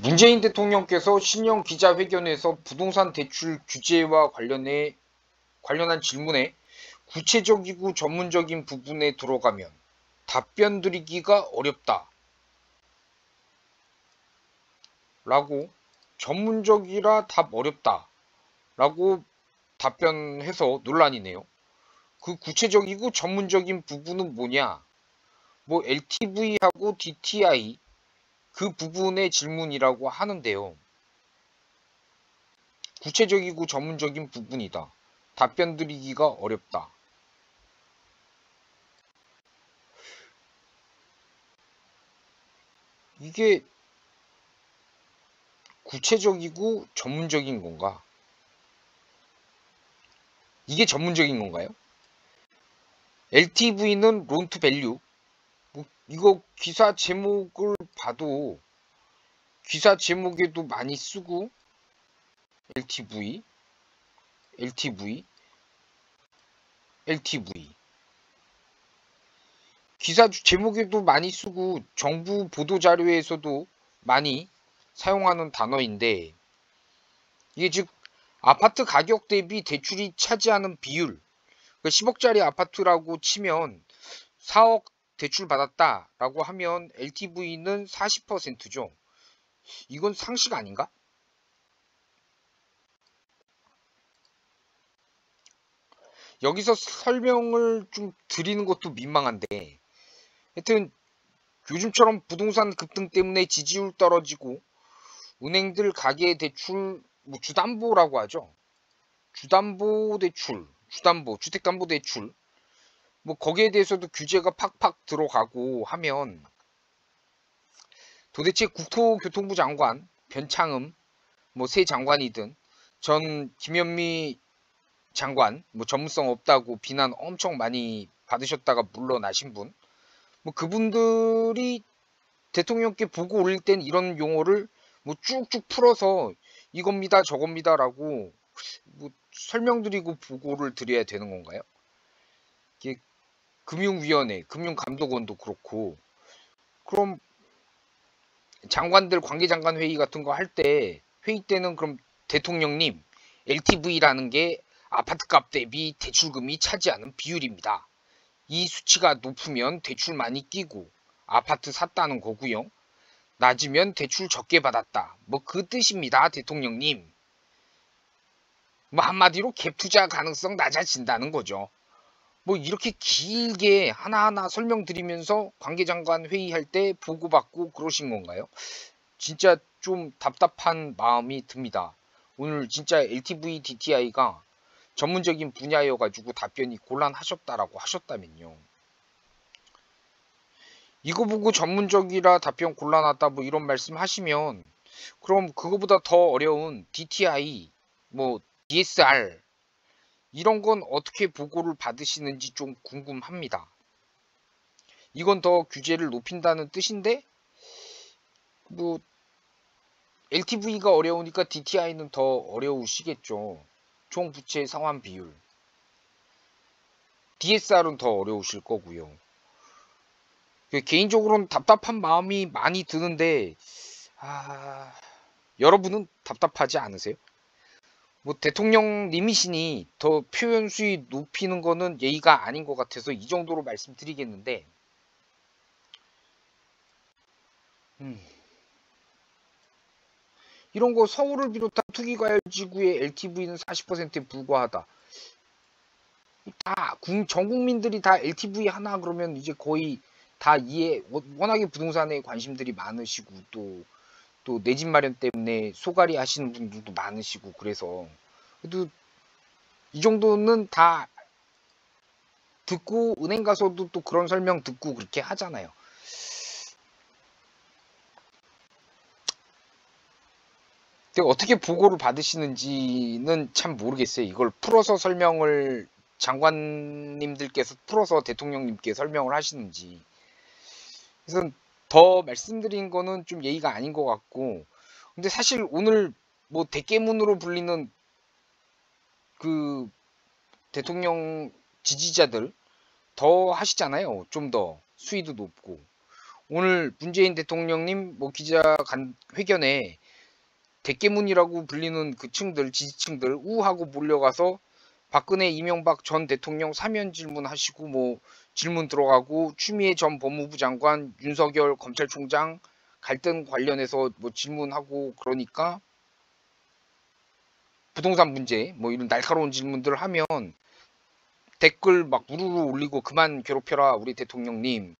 문재인 대통령께서 신년 기자회견에서 부동산 대출 규제와 관련한 질문에 구체적이고 전문적인 부분에 들어가면 답변 드리기가 어렵다 라고, 전문적이라 답 어렵다 라고 답변해서 논란이네요. 그 구체적이고 전문적인 부분은 뭐냐? 뭐 LTV하고 DTI 그 부분의 질문이라고 하는데요. 구체적이고 전문적인 부분이다. 답변 드리기가 어렵다. 이게 구체적이고 전문적인 건가? 이게 전문적인 건가요? LTV는 론 투 밸류. 이거 기사 제목을 봐도 기사 제목에도 많이 쓰고 LTV, LTV, LTV. 기사 제목에도 많이 쓰고 정부 보도자료에서도 많이 사용하는 단어인데, 이게 즉 아파트 가격 대비 대출이 차지하는 비율, 10억짜리 아파트라고 치면 4억 대출 받았다라고 하면 LTV는 40%죠. 이건 상식 아닌가? 여기서 설명을 좀 드리는 것도 민망한데, 하여튼 요즘처럼 부동산 급등 때문에 지지율 떨어지고 은행들 가계 대출, 뭐 주담보라고 하죠. 주담보 대출, 주택담보 대출, 뭐 거기에 대해서도 규제가 팍팍 들어가고 하면 도대체 국토교통부 장관 변창흠, 뭐 새 장관이든 전 김현미 장관, 뭐 전문성 없다고 비난 엄청 많이 받으셨다가 물러나신 분, 뭐 그분들이 대통령께 보고 올릴 땐 이런 용어를 뭐 쭉쭉 풀어서 이겁니다 저겁니다라고 뭐 설명드리고 보고를 드려야 되는 건가요? 이게 금융위원회, 금융감독원도 그렇고, 그럼 장관들 관계장관 회의 같은 거 할 때 회의 때는 그럼 대통령님 LTV라는 게 아파트값 대비 대출금이 차지하는 비율입니다. 이 수치가 높으면 대출 많이 끼고 아파트 샀다는 거고요. 낮으면 대출 적게 받았다. 뭐 그 뜻입니다, 대통령님. 뭐 한마디로 갭 투자 가능성 낮아진다는 거죠. 뭐 이렇게 길게 하나하나 설명드리면서 관계장관 회의할 때 보고받고 그러신 건가요? 진짜 좀 답답한 마음이 듭니다. 오늘 진짜 LTV DTI가 전문적인 분야여가지고 답변이 곤란하셨다라고 하셨다면요. 이거 보고 전문적이라 답변 곤란하다 뭐 이런 말씀 하시면, 그럼 그거보다 더 어려운 DTI, 뭐 DSR 이런 건 어떻게 보고를 받으시는지 좀 궁금합니다. 이건 더 규제를 높인다는 뜻인데, 뭐 LTV가 어려우니까 DTI는 더 어려우시겠죠. 총 부채 상환 비율. DSR은 더 어려우실 거고요. 개인적으로는 답답한 마음이 많이 드는데, 여러분은 답답하지 않으세요? 뭐 대통령님이시니 더 표현 수위 높이는 거는 예의가 아닌 것 같아서 이 정도로 말씀드리겠는데, 이런 거 서울을 비롯한 투기과열지구의 LTV는 40%에 불과하다. 다 전 국민들이 다 LTV 하나 그러면 이제 거의 다 워낙에 부동산에 관심들이 많으시고 또 내 집 마련 때문에 소갈이 하시는 분들도 많으시고, 그래서 그래도 이 정도는 다 듣고 은행 가서도 또 그런 설명 듣고 그렇게 하잖아요. 근데 어떻게 보고를 받으시는지는 참 모르겠어요. 이걸 풀어서 설명을 장관님들께서 풀어서 대통령님께 설명을 하시는지. 그래서 더 말씀드린 거는 좀 예의가 아닌 것 같고, 근데 사실 오늘 뭐 대깨문으로 불리는 그 대통령 지지자들 더 하시잖아요. 좀 더 수위도 높고. 오늘 문재인 대통령님 뭐 회견에 대깨문이라고 불리는 그 층들, 지지층들 우하고 몰려가서 박근혜, 이명박 전 대통령 사면 질문하시고 뭐 질문 들어가고 추미애 전 법무부 장관, 윤석열 검찰총장 갈등 관련해서 뭐 질문하고 그러니까 부동산 문제 뭐 이런 날카로운 질문들을 하면 댓글 막 우르르 올리고 그만 괴롭혀라 우리 대통령님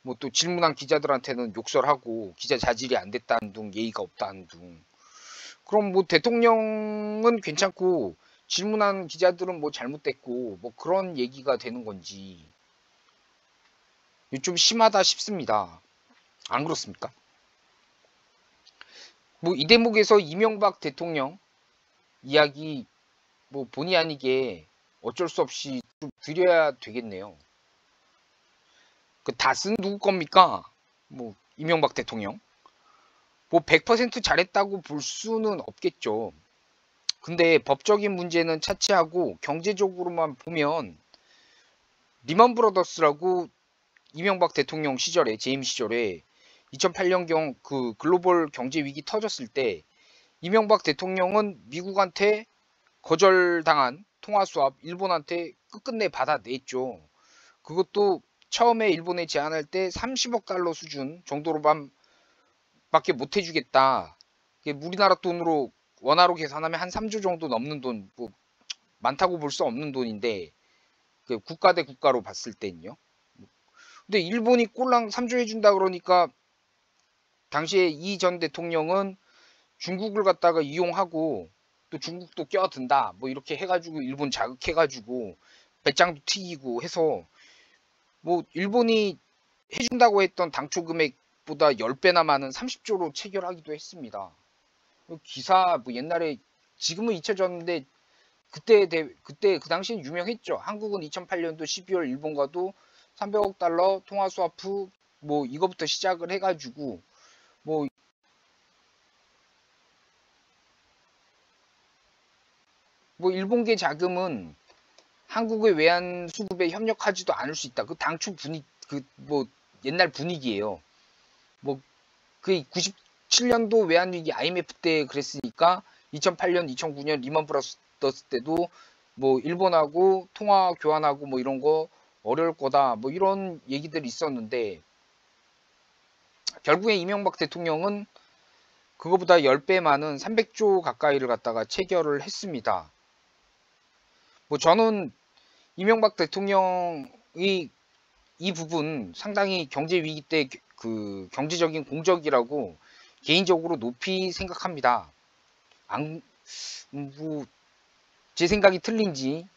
뭐 또 질문한 기자들한테는 욕설하고 기자 자질이 안 됐다는 둥 예의가 없다는 둥 그럼 뭐 대통령은 괜찮고 질문한 기자들은 뭐 잘못됐고 뭐 그런 얘기가 되는 건지 좀 심하다 싶습니다. 안 그렇습니까? 뭐 이 대목에서 이명박 대통령 이야기 뭐 본의 아니게 어쩔 수 없이 좀 드려야 되겠네요. 그 닷은 누구 겁니까? 뭐 이명박 대통령 뭐 100% 잘했다고 볼 수는 없겠죠. 근데 법적인 문제는 차치하고 경제적으로만 보면 리먼 브러더스라고 이명박 대통령 시절에 재임 시절에 2008년경 그 글로벌 경제 위기 터졌을 때 이명박 대통령은 미국한테 거절당한 통화 수합 일본한테 끝끝내 받아냈죠. 그것도 처음에 일본에 제안할 때 30억 달러 수준 정도로만 밖에 못 해주겠다. 우리나라 돈으로 원화로 계산하면 한 3조 정도 넘는 돈, 뭐 많다고 볼 수 없는 돈인데 그 국가 대 국가로 봤을 때는요. 근데 일본이 꼴랑 3조 해준다 그러니까 당시에 이 전 대통령은 중국을 갖다가 이용하고 또 중국도 껴든다. 뭐 이렇게 해가지고 일본 자극해가지고 배짱도 튀기고 해서 뭐 일본이 해준다고 했던 당초 금액보다 10배나 많은 30조로 체결하기도 했습니다. 기사 뭐 옛날에 지금은 잊혀졌는데 그때 그 당시엔 유명했죠. 한국은 2008년도 12월 일본과도 300억 달러 통화 스와프 뭐 이거부터 시작을 해가지고 뭐 일본계 자금은 한국의 외환 수급에 협력하지도 않을 수 있다. 그 당초 분위기 그 뭐 옛날 분위기예요. 뭐 그 97년도 외환 위기 IMF 때 그랬으니까 2008년, 2009년 리먼 브라더스 때도 뭐 일본하고 통화 교환하고 뭐 이런 거 어려울 거다. 뭐 이런 얘기들이 있었는데 결국에 이명박 대통령은 그거보다 10배 많은 300조 가까이를 갖다가 체결을 했습니다. 뭐 저는 이명박 대통령이 이 부분 상당히 경제 위기 때 그 경제적인 공적이라고 개인적으로 높이 생각합니다. 안, 뭐, 제 생각이 틀린지,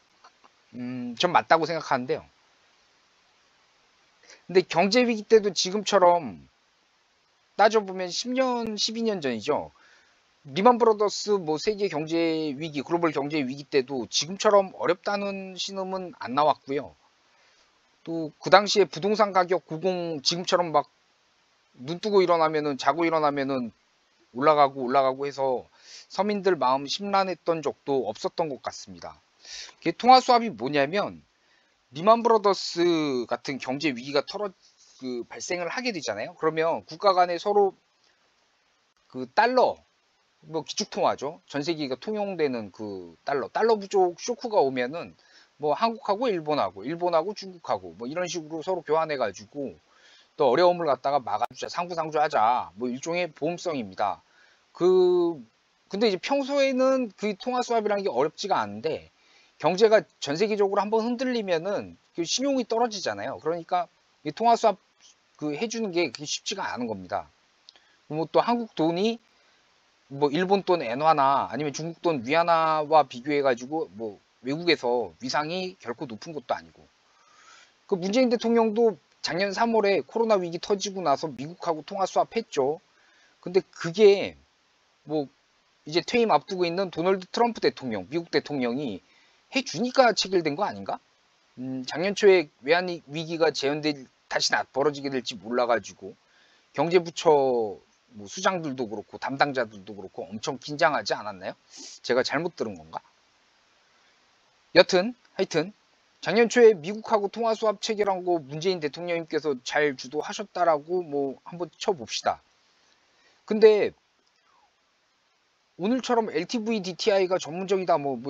전 맞다고 생각하는데요. 근데 경제 위기 때도 지금처럼 따져보면 10년, 12년 전이죠. 리먼 브러더스 뭐 세계 경제 위기, 글로벌 경제 위기 때도 지금처럼 어렵다는 신음은 안 나왔고요. 또 그 당시에 부동산 가격 지금처럼 막 눈 뜨고 일어나면은 자고 일어나면은 올라가고 해서 서민들 마음 심란했던 적도 없었던 것 같습니다. 통화 수합이 뭐냐면 리먼 브러더스 같은 경제 위기가 발생을 하게 되잖아요. 그러면 국가 간에 서로 그 달러 뭐 기축통화죠. 전 세계가 통용되는 그 달러 부족 쇼크가 오면은 뭐 한국하고 일본하고 중국하고 뭐 이런 식으로 서로 교환해가지고 또 어려움을 갖다가 막아주자, 상부상조하자, 뭐 일종의 보험성입니다. 근데 이제 평소에는 그 통화 수합이라는 게 어렵지가 않은데 경제가 전 세계적으로 한번 흔들리면은 그 신용이 떨어지잖아요. 그러니까 이 통화 수합 그 해주는 게 그게 쉽지가 않은 겁니다. 뭐 또 한국 돈이 뭐 일본 돈 엔화나 아니면 중국 돈 위안화와 비교해가지고 뭐 외국에서 위상이 결코 높은 것도 아니고 그 문재인 대통령도 작년 3월에 코로나 위기 터지고 나서 미국하고 통화 수합했죠. 근데 그게 뭐 이제 퇴임 앞두고 있는 도널드 트럼프 대통령, 미국 대통령이 해주니까 체결된 거 아닌가? 작년 초에 외환 위기가 다시 벌어지게 될지 몰라가지고 경제부처 뭐 수장들도 그렇고 담당자들도 그렇고 엄청 긴장하지 않았나요? 제가 잘못 들은 건가? 하여튼 작년 초에 미국하고 통화 수합 체결한 거 문재인 대통령님께서 잘 주도하셨다라고 뭐 한번 쳐봅시다. 근데 오늘처럼 LTV DTI가 전문적이다 뭐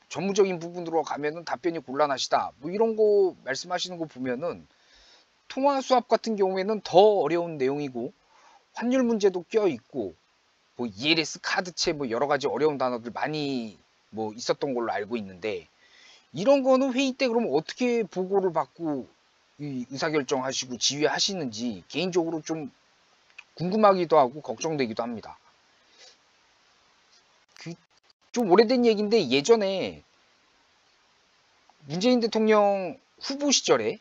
전문적인 부분으로 가면은 답변이 곤란하시다 뭐 이런 거 말씀하시는 거 보면은 통화 수합 같은 경우에는 더 어려운 내용이고 환율 문제도 껴 있고 뭐 ELS 카드채 뭐 여러 가지 어려운 단어들 많이 뭐 있었던 걸로 알고 있는데 이런 거는 회의 때 그럼 어떻게 보고를 받고 이 의사결정하시고 지휘하시는지 개인적으로 좀 궁금하기도 하고 걱정되기도 합니다. 좀 오래된 얘기인데 예전에 문재인 대통령 후보 시절에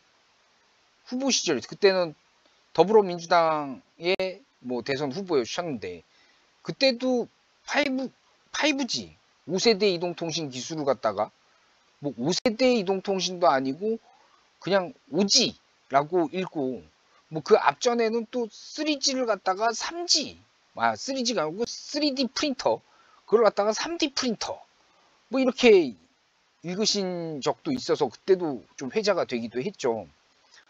그때는 더불어민주당의 뭐 대선 후보였었는데 그때도 5G 5세대 이동통신 기술을 갖다가 뭐 5세대 이동통신도 아니고 그냥 5G라고 읽고 뭐 그 앞전에는 또 3G를 갖다가 3G 3G가 아니고 3D 프린터 그걸 갖다가 3D 프린터 뭐 이렇게 읽으신 적도 있어서 그때도 좀 회자가 되기도 했죠.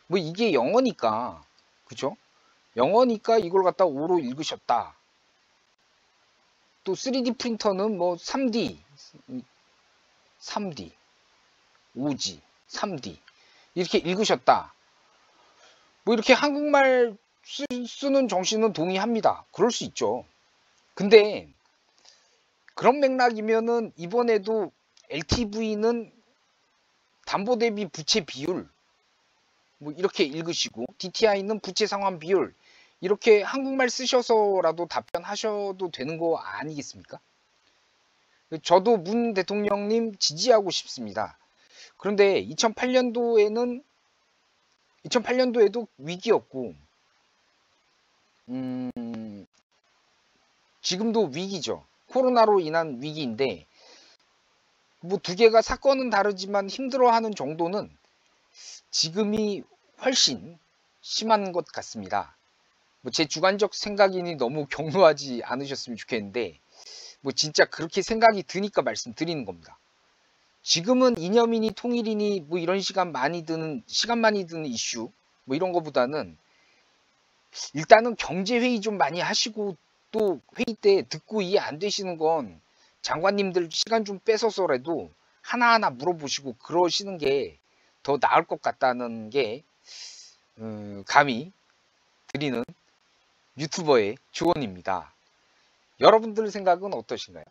뭐 이게 영어니까 그죠? 영어니까 이걸 갖다 5로 읽으셨다. 또 3D 프린터는 뭐 3D, 5G, 3D 이렇게 읽으셨다. 뭐 이렇게 한국말 쓰는 정신은 동의합니다. 그럴 수 있죠. 근데 그런 맥락이면은 이번에도 LTV는 담보 대비 부채 비율 뭐 이렇게 읽으시고 DTI는 부채 상환 비율 이렇게 한국말 쓰셔서라도 답변하셔도 되는 거 아니겠습니까? 저도 문 대통령님 지지하고 싶습니다. 그런데 2008년도에도 위기였고 지금도 위기죠. 코로나로 인한 위기인데 뭐 두 개가 사건은 다르지만 힘들어하는 정도는 지금이 훨씬 심한 것 같습니다. 뭐 제 주관적 생각이니 너무 격노하지 않으셨으면 좋겠는데 뭐 진짜 그렇게 생각이 드니까 말씀드리는 겁니다. 지금은 이념이니 통일이니 뭐 이런 시간 많이 드는 이슈 뭐 이런 거보다는 일단은 경제회의 좀 많이 하시고 또 회의 때 듣고 이해 안 되시는 건 장관님들 시간 좀 뺏어서라도 하나하나 물어보시고 그러시는 게 더 나을 것 같다는 게 감히 드리는 유튜버의 조언입니다. 여러분들 생각은 어떠신가요?